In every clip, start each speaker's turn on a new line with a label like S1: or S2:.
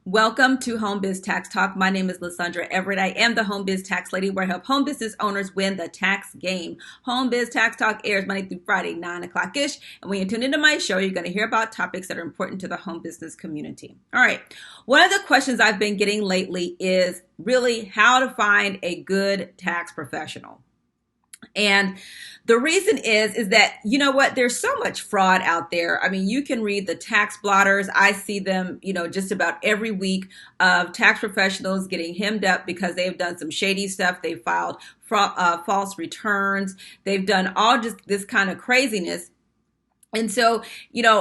S1: Welcome to Home Biz Tax Talk. My name is Lysandra Everett. I am the Home Biz Tax Lady, where I help home business owners win the tax game. Home Biz Tax Talk airs Monday through Friday, 9 o'clock-ish. And when you tune into my show, you're going to hear about topics that are important to the home business community. All right. One of the questions I've been getting lately is really how to find a good tax professional. And the reason is that, you know what, there's so much fraud out there. I mean, you can read the tax blotters. I see them, just about every week of tax professionals getting hemmed up because they've done some shady stuff. They filed false returns. They've done all just this kind of craziness. And so,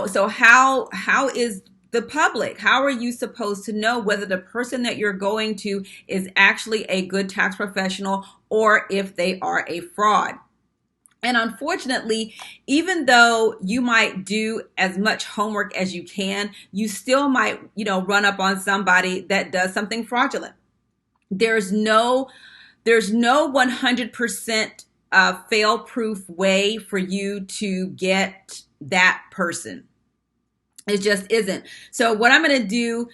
S1: so how is the public, how are you supposed to know whether the person that you're going to is actually a good tax professional or if they are a fraud? And unfortunately, even though you might do as much homework as you can, you still might, run up on somebody that does something fraudulent. There's no 100% fail-proof way for you to get that person. It just isn't. So what I'm going to do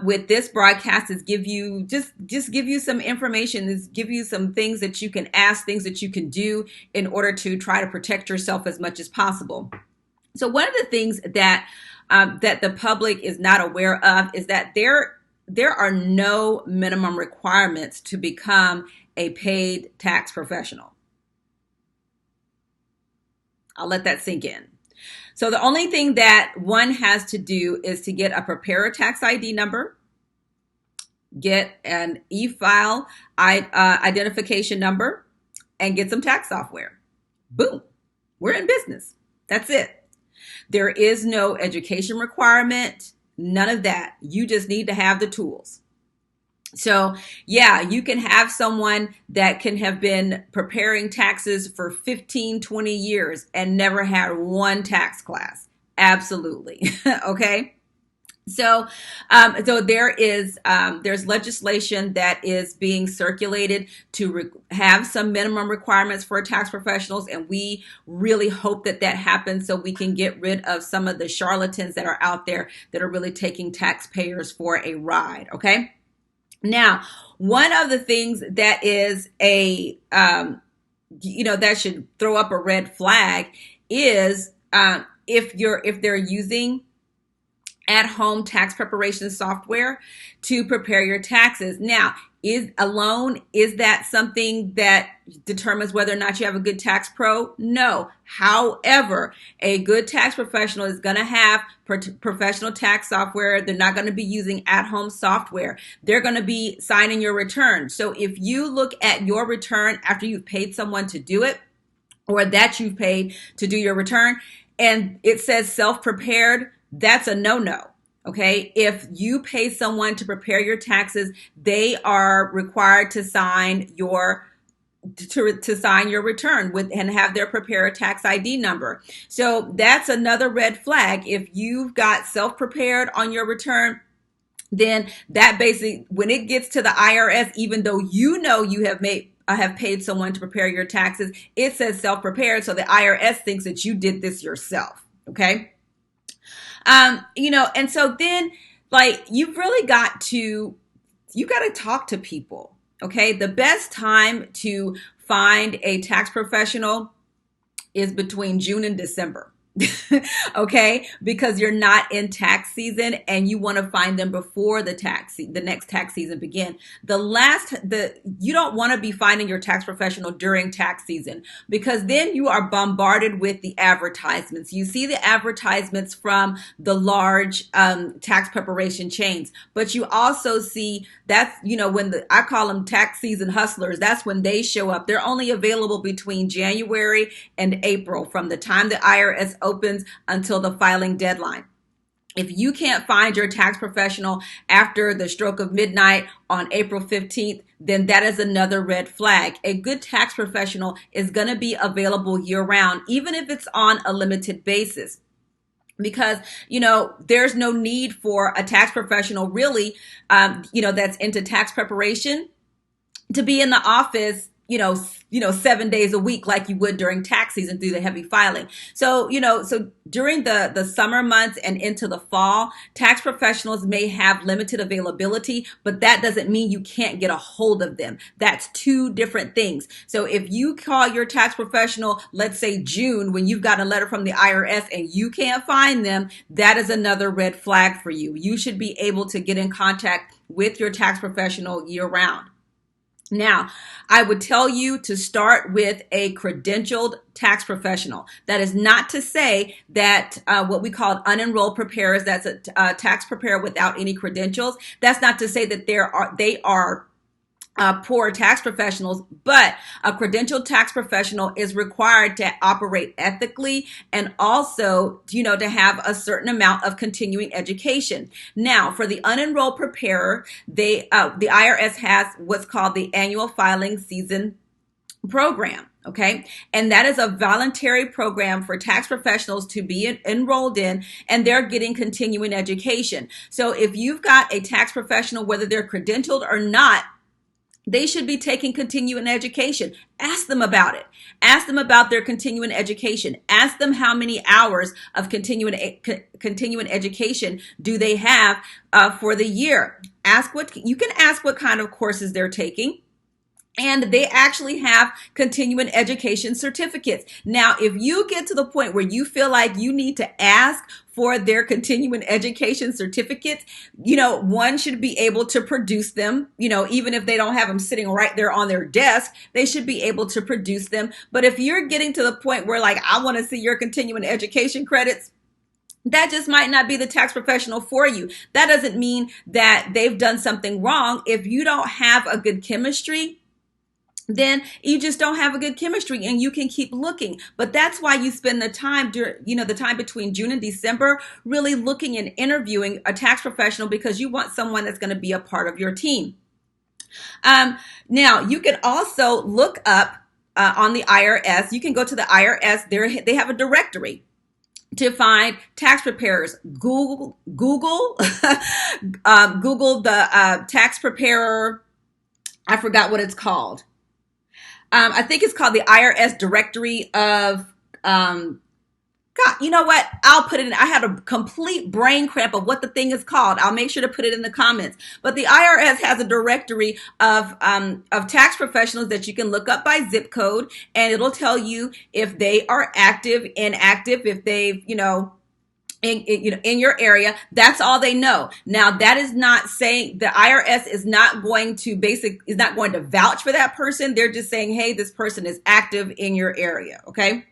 S1: with this broadcast is give you just give you some information, is give you some things that you can ask, things that you can do in order to try to protect yourself as much as possible. So one of the things that that the public is not aware of is that there are no minimum requirements to become a paid tax professional. I'll let that sink in. So the only thing that one has to do is to get a preparer tax ID number, get an e-file identification number, and get some tax software. Boom, we're in business. That's it. There is no education requirement, none of that. You just need to have the tools. So yeah, you can have someone that can have been preparing taxes for 15, 20 years and never had one tax class. Absolutely. Okay. So there's legislation that is being circulated to have some minimum requirements for tax professionals, and we really hope that happens so we can get rid of some of the charlatans that are out there that are really taking taxpayers for a ride. Okay. Now, one of the things that is that should throw up a red flag is if they're using at-home tax preparation software to prepare your taxes. Now, is that something that determines whether or not you have a good tax pro? No. However, a good tax professional is going to have professional tax software. They're not going to be using at-home software. They're going to be signing your return. So if you look at your return after you've paid someone to do it, or that you've paid to do your return, and it says self-prepared, that's a no-no. Okay, if you pay someone to prepare your taxes, they are required to sign your return and have their preparer tax ID number. So that's another red flag. If you've got self-prepared on your return, then that basically, when it gets to the IRS, even though you have paid someone to prepare your taxes, it says self-prepared, so the IRS thinks that you did this yourself. Okay. And so then, you've really got to talk to people. Okay. The best time to find a tax professional is between June and December. Okay, because you're not in tax season and you want to find them before the next tax season begin. You don't want to be finding your tax professional during tax season, because then you are bombarded with the advertisements. You see the advertisements from the large tax preparation chains, but you also see that's, I call them tax season hustlers. That's when they show up. They're only available between January and April, from the time the IRS opens until the filing deadline. If you can't find your tax professional after the stroke of midnight on April 15th, then that is another red flag. A good tax professional is going to be available year round, even if it's on a limited basis. Because, there's no need for a tax professional really, that's into tax preparation to be in the office 7 days a week like you would during tax season through the heavy filing. So during the summer months and into the fall, tax professionals may have limited availability, but that doesn't mean you can't get a hold of them. That's two different things. So if you call your tax professional, let's say June, when you've got a letter from the IRS and you can't find them, that is another red flag for you. You should be able to get in contact with your tax professional year round. Now, I would tell you to start with a credentialed tax professional. That is not to say that what we call unenrolled preparers, that's a tax preparer without any credentials. That's not to say that they are poor tax professionals, but a credentialed tax professional is required to operate ethically and also, to have a certain amount of continuing education. Now, for the unenrolled preparer, the IRS has what's called the annual filing season program. Okay. And that is a voluntary program for tax professionals to be enrolled in, and they're getting continuing education. So if you've got a tax professional, whether they're credentialed or not, they should be taking continuing education. Ask them about it. Ask them about their continuing education. Ask them how many hours of continuing education do they have for the year. You can ask what kind of courses they're taking. And they actually have continuing education certificates. Now, if you get to the point where you feel like you need to ask for their continuing education certificates, one should be able to produce them, even if they don't have them sitting right there on their desk, they should be able to produce them. But if you're getting to the point where I want to see your continuing education credits, that just might not be the tax professional for you. That doesn't mean that they've done something wrong. If you don't have a good chemistry, then you just don't have a good chemistry, and you can keep looking. But that's why you spend the time the time between June and December really looking and interviewing a tax professional, because you want someone that's going to be a part of your team. Now, you can also look up on the IRS. You can go to the IRS. They have a directory to find tax preparers. Google Google the tax preparer. I forgot what it's called. I think it's called the IRS directory of, God, you know what? I'll put it in. I had a complete brain cramp of what the thing is called. I'll make sure to put it in the comments. But the IRS has a directory of tax professionals that you can look up by zip code, and it'll tell you if they are active, inactive, if they've, in your area. That's all they know. Now, that is not saying the IRS is not going to vouch for that person. They're just saying, hey, this person is active in your area. Okay.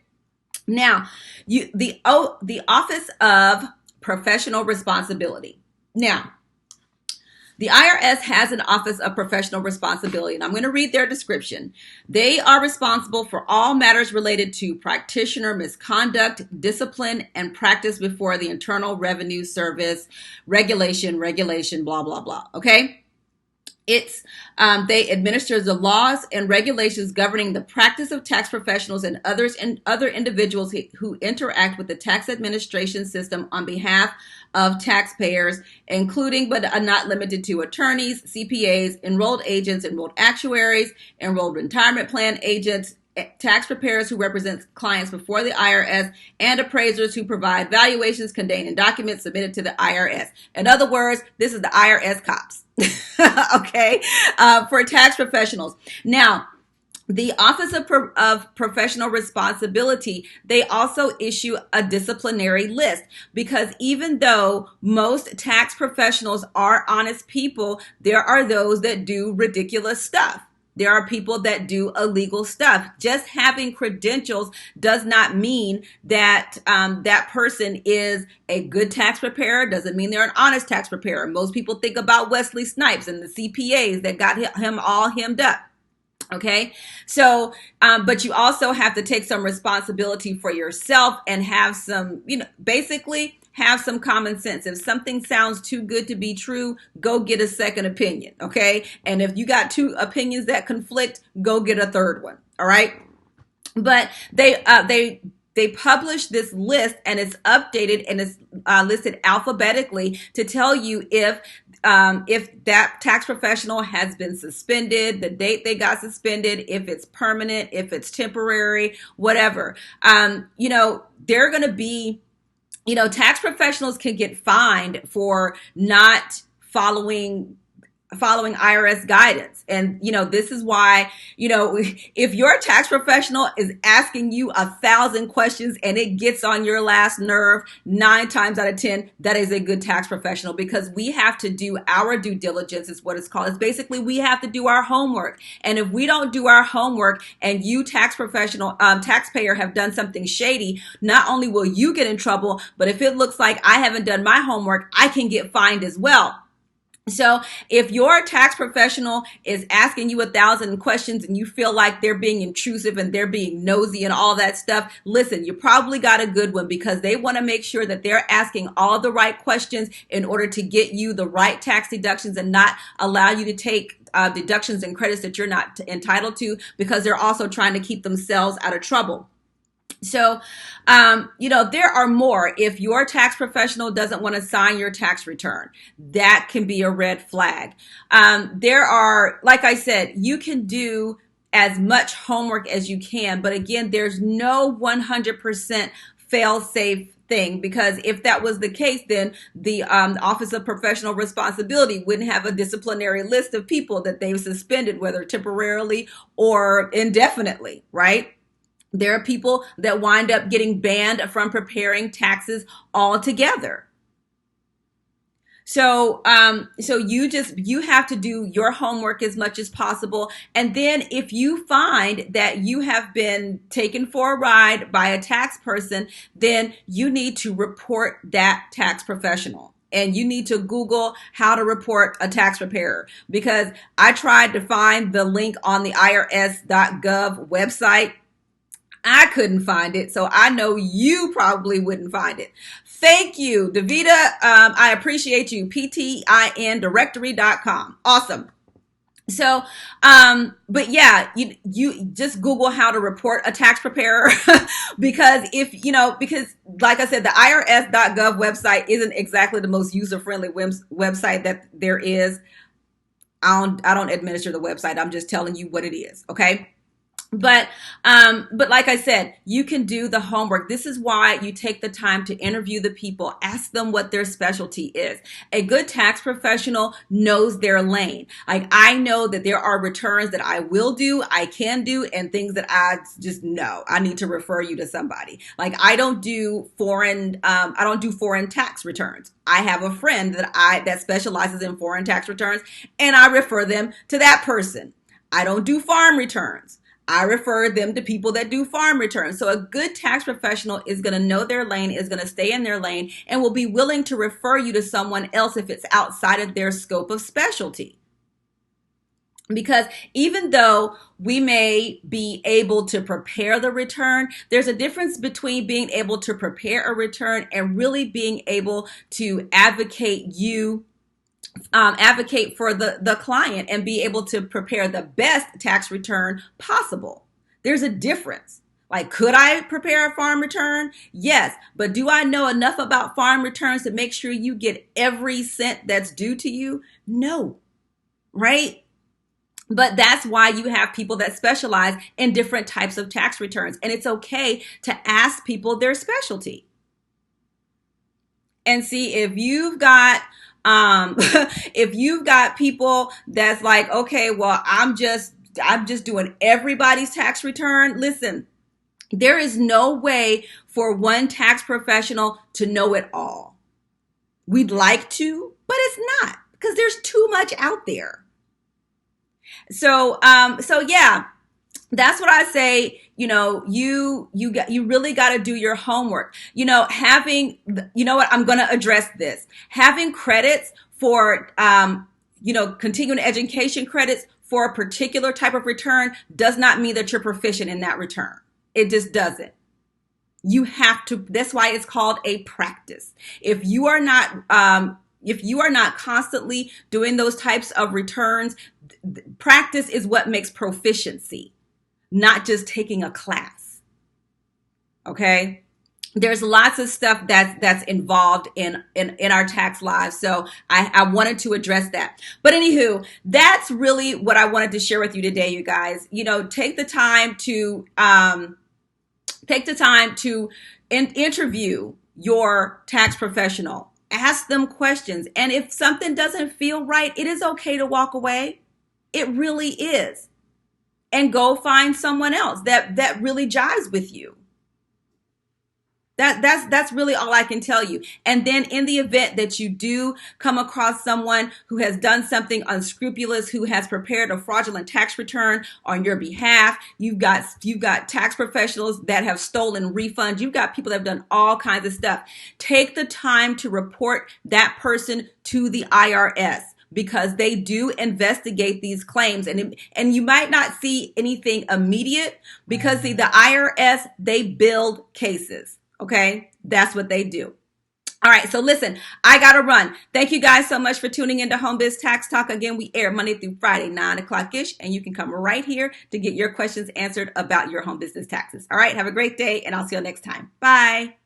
S1: Now, the Office of Professional Responsibility. Now, the IRS has an Office of Professional Responsibility, and I'm going to read their description. They are responsible for all matters related to practitioner misconduct, discipline, and practice before the Internal Revenue Service, regulation, blah, blah, blah. Okay? They administer the laws and regulations governing the practice of tax professionals and other individuals who interact with the tax administration system on behalf of taxpayers, including but not limited to attorneys, CPAs, enrolled agents, enrolled actuaries, enrolled retirement plan agents, tax preparers who represent clients before the IRS, and appraisers who provide valuations contained in documents submitted to the IRS. In other words, this is the IRS cops. Okay, for tax professionals. Now, the Office of Professional Responsibility, they also issue a disciplinary list, because even though most tax professionals are honest people, there are those that do ridiculous stuff. There are people that do illegal stuff. Just having credentials does not mean that that person is a good tax preparer. Doesn't mean they're an honest tax preparer. Most people think about Wesley Snipes and the CPAs that got him all hemmed up. Okay, so, but you also have to take some responsibility for yourself and have some, basically have some common sense. If something sounds too good to be true, go get a second opinion. Okay, and if you got two opinions that conflict, go get a third one. All right, but they publish this list, and it's updated, and it's listed alphabetically to tell you if if that tax professional has been suspended, the date they got suspended, if it's permanent, if it's temporary, whatever. They're going to be, tax professionals can get fined for not following IRS guidance. And, this is why, if your tax professional is asking you 1,000 questions and it gets on your last nerve, 9 times out of 10, that is a good tax professional, because we have to do our due diligence is what it's called. It's basically, we have to do our homework. And if we don't do our homework and you taxpayer have done something shady, not only will you get in trouble, but if it looks like I haven't done my homework, I can get fined as well. So if your tax professional is asking you 1,000 questions and you feel like they're being intrusive and they're being nosy and all that stuff, listen, you probably got a good one, because they want to make sure that they're asking all the right questions in order to get you the right tax deductions and not allow you to take deductions and credits that you're not entitled to, because they're also trying to keep themselves out of trouble. So, there are more. If your tax professional doesn't want to sign your tax return, that can be a red flag. There are, like I said, you can do as much homework as you can, but again, there's no 100% fail-safe thing, because if that was the case, then the Office of Professional Responsibility wouldn't have a disciplinary list of people that they've suspended, whether temporarily or indefinitely, right? There are people that wind up getting banned from preparing taxes altogether. So you have to do your homework as much as possible. And then if you find that you have been taken for a ride by a tax person, then you need to report that tax professional. And you need to Google how to report a tax preparer, because I tried to find the link on the IRS.gov website. I couldn't find it, so I know you probably wouldn't find it. Thank you, Davita. I appreciate you. PTINdirectory.com. Awesome. So, but yeah, you just Google how to report a tax preparer because because like I said, the IRS.gov website isn't exactly the most user-friendly website that there is. I don't administer the website. I'm just telling you what it is. Okay. But like I said, you can do the homework. This is why you take the time to interview the people, ask them what their specialty is. A good tax professional knows their lane. Like, I know that there are returns that I will do, I can do, and things that I just know I need to refer you to somebody. Like, I don't do foreign tax returns. I have a friend that specializes in foreign tax returns, and I refer them to that person. I don't do farm returns. I refer them to people that do farm returns. So a good tax professional is going to know their lane, is going to stay in their lane, and will be willing to refer you to someone else if it's outside of their scope of specialty. Because even though we may be able to prepare the return, there's a difference between being able to prepare a return and really being able to advocate for the client and be able to prepare the best tax return possible. There's a difference. Like, could I prepare a farm return? Yes. But do I know enough about farm returns to make sure you get every cent that's due to you? No. Right? But that's why you have people that specialize in different types of tax returns. And it's okay to ask people their specialty. And see, if you've got people that's like, okay, well, I'm just doing everybody's tax return. Listen, there is no way for one tax professional to know it all. We'd like to, but it's not, because there's too much out there. So yeah, that's what I say. You really got to do your homework. I'm going to address this. Having credits for, continuing education credits for a particular type of return does not mean that you're proficient in that return. It just doesn't. You have to, that's why it's called a practice. If you are not constantly doing those types of returns, practice is what makes proficiency, not just taking a class. Okay? there's lots of stuff that's involved in our tax lives. So I wanted to address that. But anywho, that's really what I wanted to share with you today, you guys. Take the time to interview your tax professional. Ask them questions. And if something doesn't feel right, it is okay to walk away. It really is. And go find someone else that really jives with you. That's really all I can tell you. And then in the event that you do come across someone who has done something unscrupulous, who has prepared a fraudulent tax return on your behalf, you've got tax professionals that have stolen refunds, you've got people that have done all kinds of stuff. Take the time to report that person to the IRS, because they do investigate these claims, and you might not see anything immediate, because see, the IRS, they build cases. Okay, that's what they do. All right, so listen, I gotta run. Thank you guys so much for tuning into Home Biz Tax Talk. Again, we air Monday through Friday, 9 o'clock-ish, and you can come right here to get your questions answered about your home business taxes. All right, have a great day, and I'll see you next time. Bye.